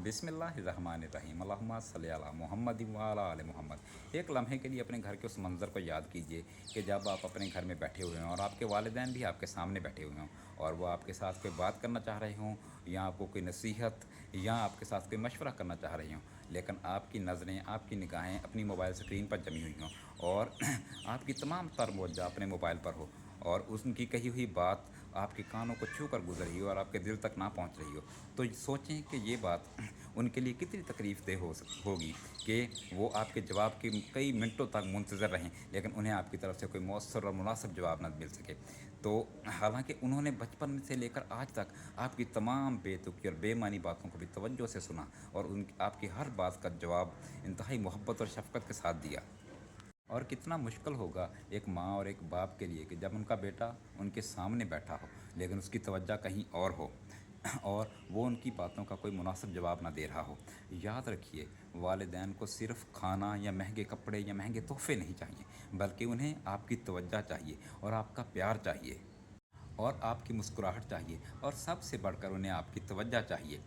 बिस्मिल्लाहिर्रहमानिर्रहीम अल्लाहुम्मा सल्ली अला मुहम्मद व अला आले मोहम्मद। एक लम्हे के लिए अपने घर के उस मंज़र को याद कीजिए कि जब आप अपने घर में बैठे हुए हों और आपके वालिदैन भी आपके सामने बैठे हुए हों और वो आपके साथ कोई बात करना चाह रहे हों या आपको कोई नसीहत या आपके साथ कोई मशवरा करना चाह रही हों, लेकिन आपकी नज़रें, आपकी निगाहें अपनी मोबाइल स्क्रीन पर जमी हुई हों और आपकी तमाम तर तवज्जो अपने मोबाइल पर हो और उनकी कही हुई बात आपके कानों को छू कर गुजर रही हो और आपके दिल तक ना पहुंच रही हो, तो सोचें कि ये बात उनके लिए कितनी तकलीफ़ देह होगी कि वो आपके जवाब के कई मिनटों तक मुंतज़र रहें, लेकिन उन्हें आपकी तरफ से कोई मौसर और मुनासिब जवाब ना मिल सके। तो हालांकि उन्होंने बचपन से लेकर आज तक आपकी तमाम बेतुकी और बेमानी बातों को भी तवज्जो से सुना और उन आपकी हर बात का जवाब इंतहाई मोहब्बत और शफ़क़त के साथ दिया। और कितना मुश्किल होगा एक माँ और एक बाप के लिए कि जब उनका बेटा उनके सामने बैठा हो लेकिन उसकी तवज्जो कहीं और हो और वो उनकी बातों का कोई मुनासिब जवाब ना दे रहा हो। याद रखिए, वालिदैन को सिर्फ़ खाना या महंगे कपड़े या महंगे तोहफ़े नहीं चाहिए, बल्कि उन्हें आपकी तवज्जो चाहिए और आपका प्यार चाहिए और आपकी मुस्कुराहट चाहिए और सबसे बढ़कर उन्हें आपकी तवज्जो चाहिए।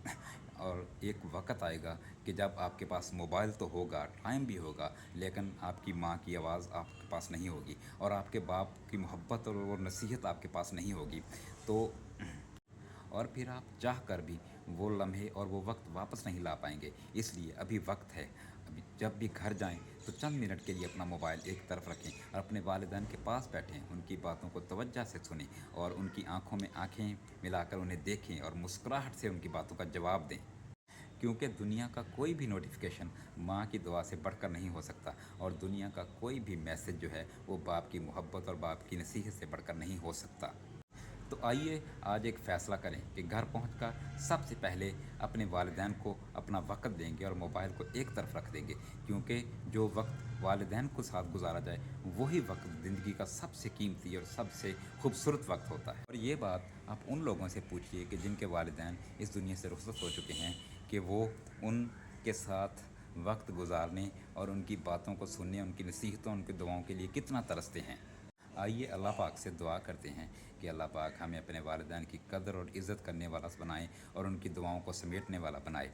और एक वक्त आएगा कि जब आपके पास मोबाइल तो होगा, टाइम भी होगा, लेकिन आपकी माँ की आवाज़ आपके पास नहीं होगी और आपके बाप की मोहब्बत और वो नसीहत आपके पास नहीं होगी। तो और फिर आप चाह कर भी वो लम्हे और वो वक्त वापस नहीं ला पाएंगे। इसलिए अभी वक्त है, अभी जब भी घर जाएं तो चंद मिनट के लिए अपना मोबाइल एक तरफ रखें और अपने वालिदैन के पास बैठें, उनकी बातों को तवज्जो से सुनें और उनकी आंखों में आंखें मिलाकर उन्हें देखें और मुस्कुराहट से उनकी बातों का जवाब दें। क्योंकि दुनिया का कोई भी नोटिफिकेशन माँ की दुआ से बढ़कर नहीं हो सकता और दुनिया का कोई भी मैसेज जो है वो बाप की मोहब्बत और बाप की नसीहत से बढ़कर नहीं हो सकता। तो आइए आज एक फ़ैसला करें कि घर पहुंचकर सबसे पहले अपने वालिदैन को अपना वक्त देंगे और मोबाइल को एक तरफ रख देंगे, क्योंकि जो वक्त वालिदैन के साथ गुजारा जाए वही वक्त ज़िंदगी का सबसे कीमती और सबसे खूबसूरत वक्त होता है। और ये बात आप उन लोगों से पूछिए कि जिनके वालिदैन इस दुनिया से रुखसत हो चुके हैं कि वो उनके साथ वक्त गुजारने और उनकी बातों को सुनने, उनकी नसीहतों, उनकी दुआओं के लिए कितना तरसते हैं। आइए अल्लाह पाक से दुआ करते हैं कि अल्लाह पाक हमें अपने वालिदैन की कदर और इज़्ज़त करने वाला बनाए और उनकी दुआओं को समेटने वाला बनाए।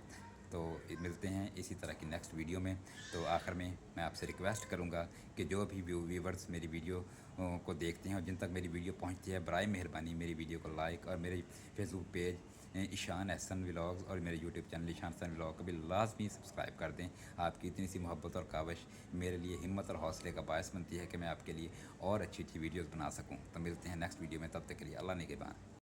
तो मिलते हैं इसी तरह की नेक्स्ट वीडियो में। तो आखिर में मैं आपसे रिक्वेस्ट करूँगा कि जो भी व्यूवर्स मेरी वीडियो को देखते हैं और जिन तक मेरी वीडियो पहुँचती है, बराए मेहरबानी मेरी वीडियो को लाइक और मेरे Facebook page Ishan Ehsan vlogs और मेरे YouTube channel Ishan Ehsan vlog को भी लाजमी सब्सक्राइब कर दें। आपकी इतनी सी मोहब्बत और काविश मेरे लिए हिम्मत और हौसले का बायस बनती है कि मैं आपके लिए और अच्छी अच्छी वीडियोस बना सकूं। तो मिलते हैं नेक्स्ट वीडियो में, तब तक के लिए अल्लाह निगहबान।